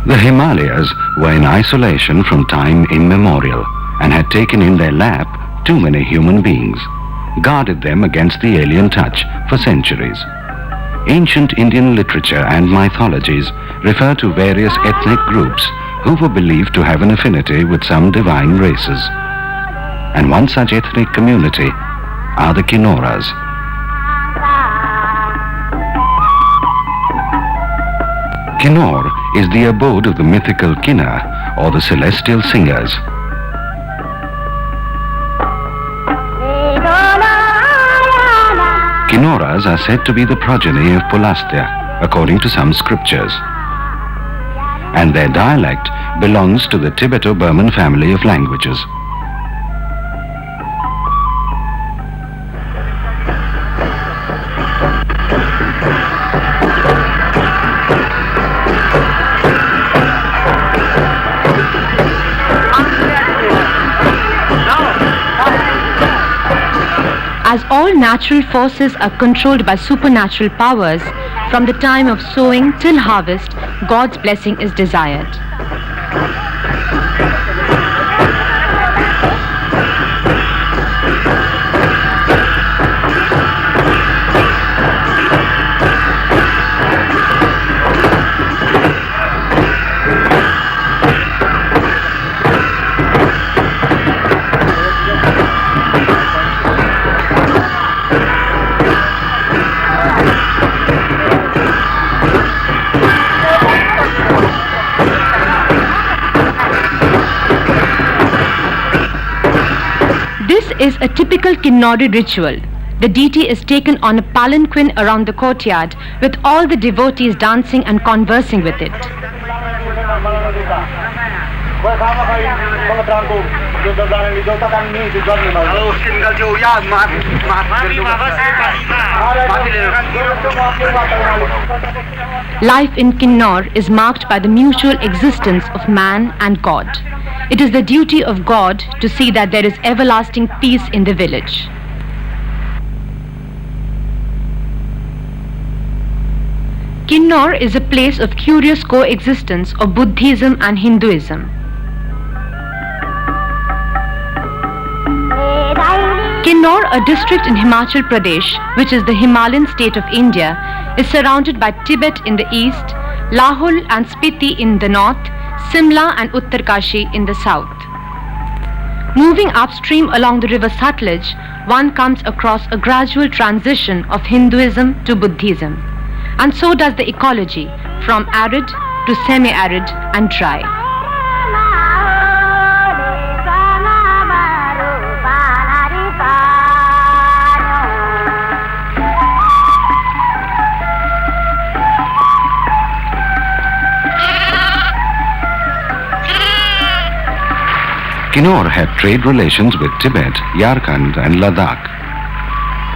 The Himalayas were in isolation from time immemorial and had taken in their lap too many human beings, guarded them against the alien touch for centuries. Ancient Indian literature and mythologies refer to various ethnic groups who were believed to have an affinity with some divine races. And one such ethnic community are the Kinnoras. Kinnor is the abode of the mythical Kinnara, or the celestial singers. Kinnoras are said to be the progeny of Pulastya, according to some scriptures. And their dialect belongs to the Tibeto-Burman family of languages. As all natural forces are controlled by supernatural powers, from the time of sowing till harvest, God's blessing is desired. This is a typical Kinnuri ritual. The deity is taken on a palanquin around the courtyard with all the devotees dancing and conversing with it. Life in Kinnor is marked by the mutual existence of man and God. It is the duty of God to see that there is everlasting peace in the village. Kinnor is a place of curious coexistence of Buddhism and Hinduism. Kinnor, a district in Himachal Pradesh, which is the Himalayan state of India, is surrounded by Tibet in the east, Lahul and Spiti in the north, Simla and Uttarkashi in the south. Moving upstream along the river Satluj, one comes across a gradual transition of Hinduism to Buddhism. And so does the ecology, from arid to semi-arid and dry. Kinnor had trade relations with Tibet, Yarkand and Ladakh.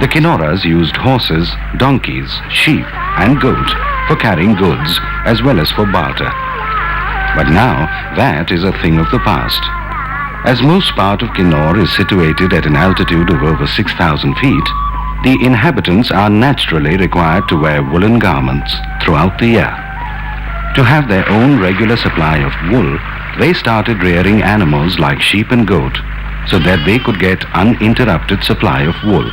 The Kinnoras used horses, donkeys, sheep and goat for carrying goods as well as for barter. But now that is a thing of the past. As most part of Kinnor is situated at an altitude of over 6,000 feet, the inhabitants are naturally required to wear woolen garments throughout the year. To have their own regular supply of wool, they started rearing animals like sheep and goat so that they could get uninterrupted supply of wool.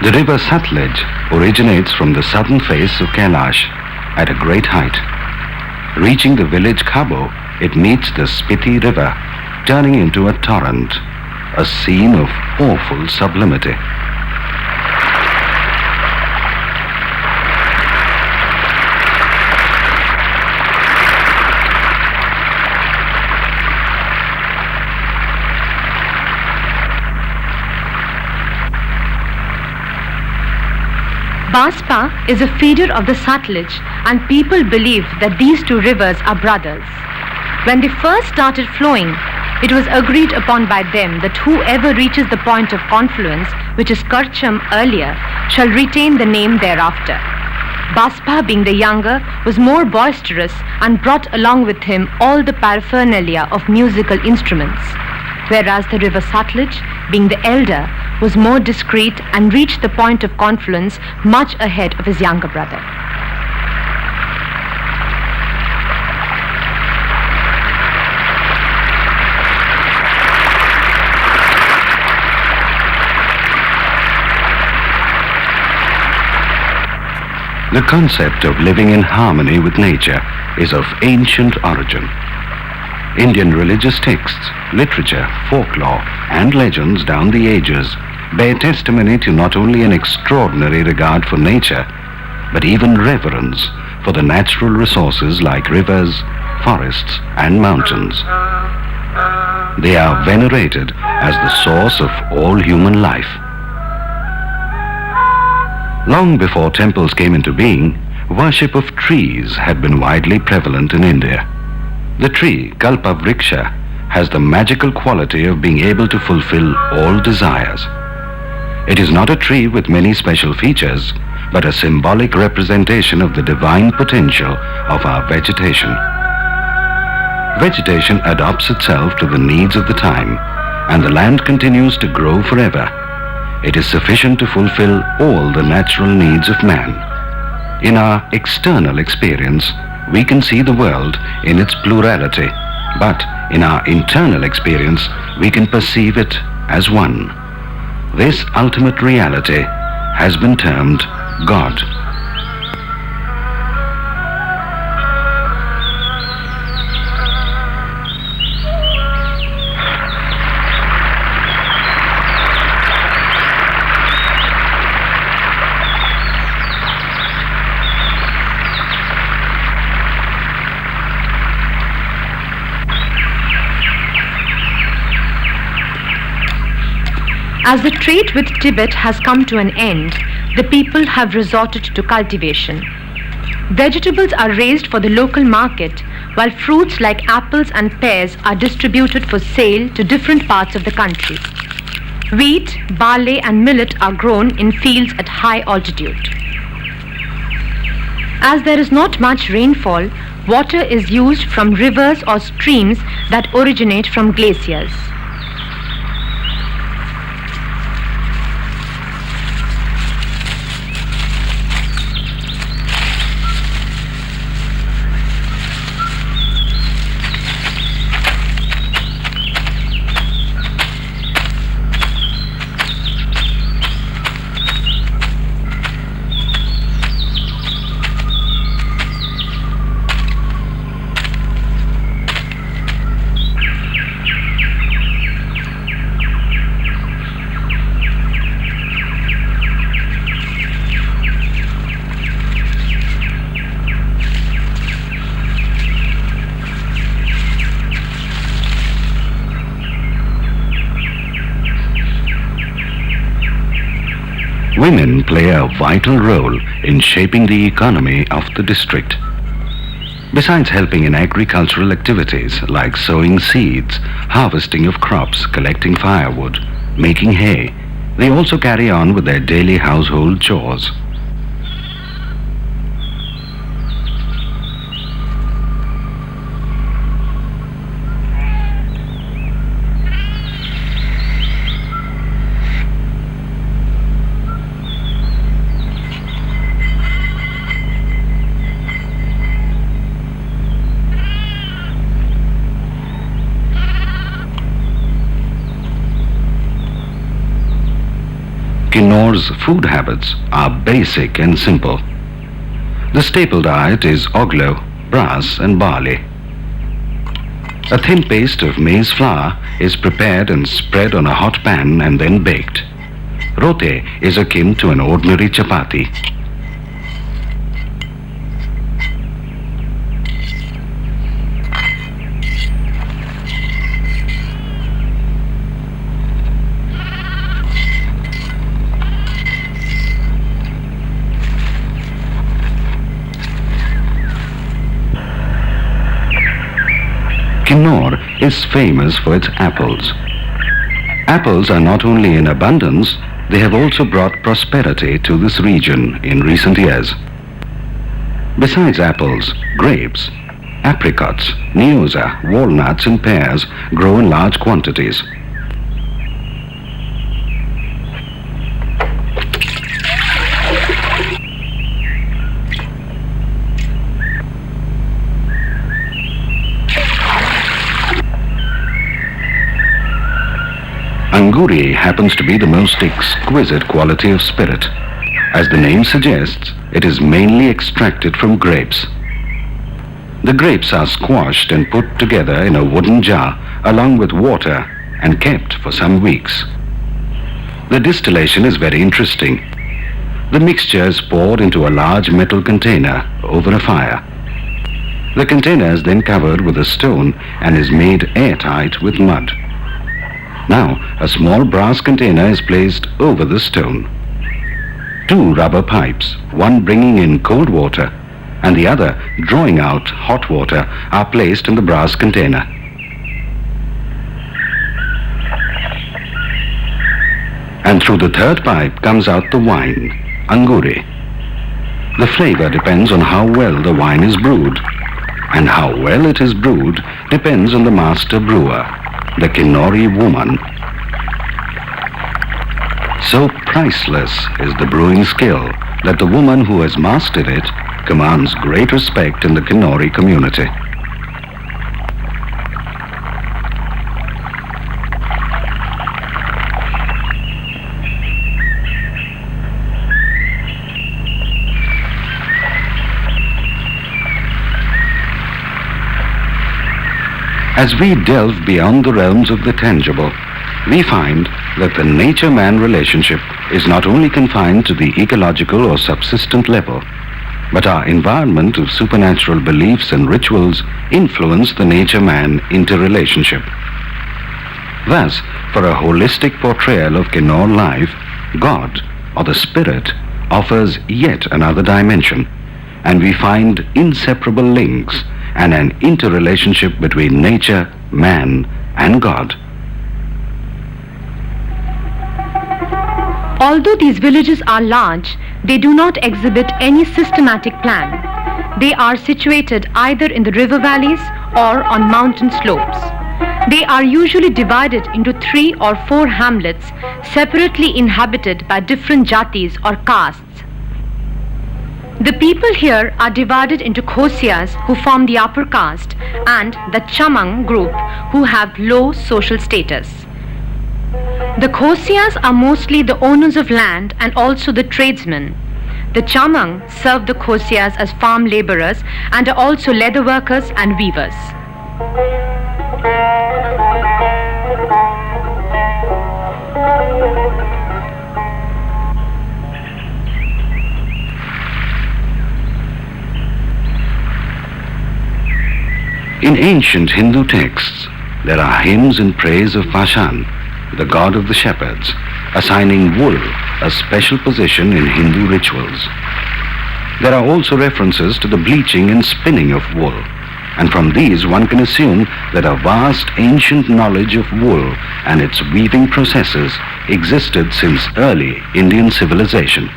The river Satluj originates from the southern face of Kailash at a great height. Reaching the village Khabo, it meets the Spiti river, turning into a torrent, a scene of awful sublimity. Baspa is a feeder of the Satluj, and people believe that these two rivers are brothers. When they first started flowing, it was agreed upon by them that whoever reaches the point of confluence, which is Karcham earlier, shall retain the name thereafter. Baspa, being the younger, was more boisterous and brought along with him all the paraphernalia of musical instruments, whereas the river Satluj, being the elder, was more discreet and reached the point of confluence much ahead of his younger brother. The concept of living in harmony with nature is of ancient origin. Indian religious texts, literature, folklore, and legends down the ages bear testimony to not only an extraordinary regard for nature, but even reverence for the natural resources like rivers, forests, and mountains. They are venerated as the source of all human life. Long before temples came into being, worship of trees had been widely prevalent in India. The tree, Kalpavriksha, has the magical quality of being able to fulfill all desires. It is not a tree with many special features, but a symbolic representation of the divine potential of our vegetation. Vegetation adapts itself to the needs of the time, and the land continues to grow forever. It is sufficient to fulfill all the natural needs of man. In our external experience, we can see the world in its plurality, but in our internal experience, we can perceive it as one. This ultimate reality has been termed God. As the trade with Tibet has come to an end, the people have resorted to cultivation. Vegetables are raised for the local market, while fruits like apples and pears are distributed for sale to different parts of the country. Wheat, barley, and millet are grown in fields at high altitude. As there is not much rainfall, water is used from rivers or streams that originate from glaciers. Women play a vital role in shaping the economy of the district. Besides helping in agricultural activities like sowing seeds, harvesting of crops, collecting firewood, making hay, they also carry on with their daily household chores. Kinnora's food habits are basic and simple. The staple diet is oglo, brass and barley. A thin paste of maize flour is prepared and spread on a hot pan and then baked. Rote is akin to an ordinary chapati. Kinnora is famous for its apples. Apples are not only in abundance, they have also brought prosperity to this region in recent years. Besides apples, grapes, apricots, nyoza, walnuts and pears grow in large quantities. anguri happens to be the most exquisite quality of spirit. As the name suggests, it is mainly extracted from grapes. The grapes are squashed and put together in a wooden jar along with water and kept for some weeks. The distillation is very interesting. The mixture is poured into a large metal container over a fire. The container is then covered with a stone and is made airtight with mud. Now, a small brass container is placed over the stone. Two rubber pipes, one bringing in cold water and the other drawing out hot water, are placed in the brass container. And through the third pipe comes out the wine, anguri. The flavor depends on how well the wine is brewed, and how well it is brewed depends on the master brewer, the Kinnuri woman. So priceless is the brewing skill that the woman who has mastered it commands great respect in the Kinnuri community. As we delve beyond the realms of the tangible, we find that the nature-man relationship is not only confined to the ecological or subsistent level, but our environment of supernatural beliefs and rituals influence the nature-man interrelationship. Thus, for a holistic portrayal of Kinnor life, God, or the spirit, offers yet another dimension, and we find inseparable links and an interrelationship between nature, man, and God. Although these villages are large, they do not exhibit any systematic plan. They are situated either in the river valleys or on mountain slopes. They are usually divided into 3 or 4 hamlets, separately inhabited by different jatis or castes. The people here are divided into Khosias, who form the upper caste, and the Chamang group, who have low social status. The Khosias are mostly the owners of land and also the tradesmen. The Chamang serve the Khosias as farm laborers and are also leather workers and weavers. In ancient Hindu texts, there are hymns in praise of Pashan, the god of the shepherds, assigning wool a special position in Hindu rituals. There are also references to the bleaching and spinning of wool, and from these one can assume that a vast ancient knowledge of wool and its weaving processes existed since early Indian civilization.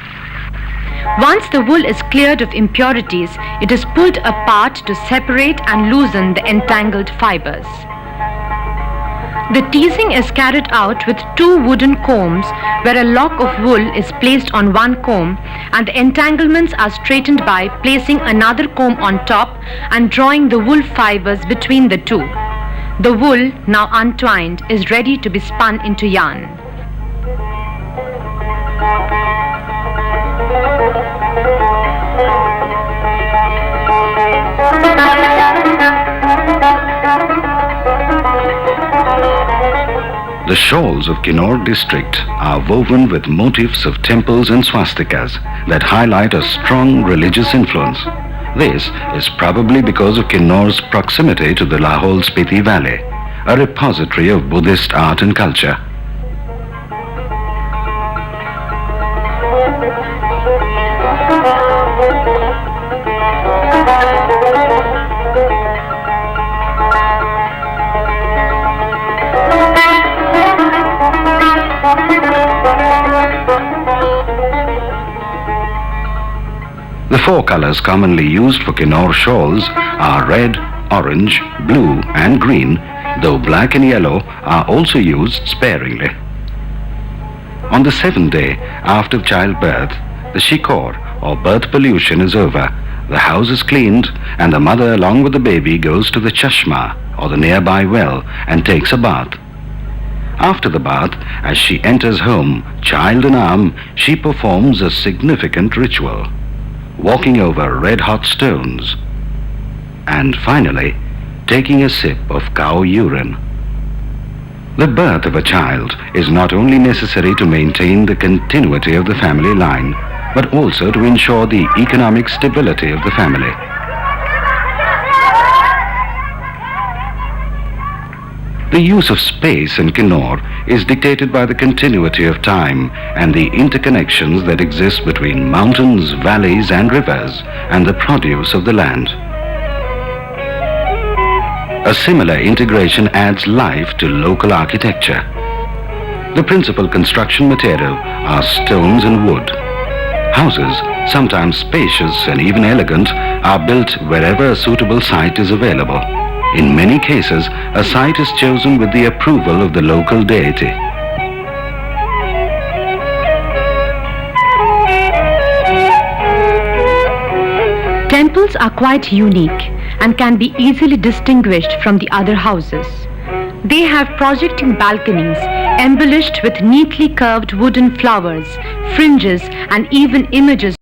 Once the wool is cleared of impurities, it is pulled apart to separate and loosen the entangled fibers. The teasing is carried out with 2 wooden combs, where a lock of wool is placed on one comb and the entanglements are straightened by placing another comb on top and drawing the wool fibers between the 2. The wool, now untwined, is ready to be spun into yarn. The shawls of Kinnor district are woven with motifs of temples and swastikas that highlight a strong religious influence. This is probably because of Kinnor's proximity to the Lahaul-Spiti Valley, a repository of Buddhist art and culture. The 4 colors commonly used for Kinnor shawls are red, orange, blue and green, though black and yellow are also used sparingly. On the 7th day after childbirth, the shikor or birth pollution is over, the house is cleaned and the mother along with the baby goes to the chashma or the nearby well and takes a bath. After the bath, as she enters home, child in arm, she performs a significant ritual, walking over red-hot stones, and finally, taking a sip of cow urine. The birth of a child is not only necessary to maintain the continuity of the family line, but also to ensure the economic stability of the family. The use of space in Kinora is dictated by the continuity of time and the interconnections that exist between mountains, valleys and rivers and the produce of the land. A similar integration adds life to local architecture. The principal construction material are stones and wood. Houses, sometimes spacious and even elegant, are built wherever a suitable site is available. In many cases, a site is chosen with the approval of the local deity. Temples are quite unique and can be easily distinguished from the other houses. They have projecting balconies embellished with neatly curved wooden flowers, fringes, and even images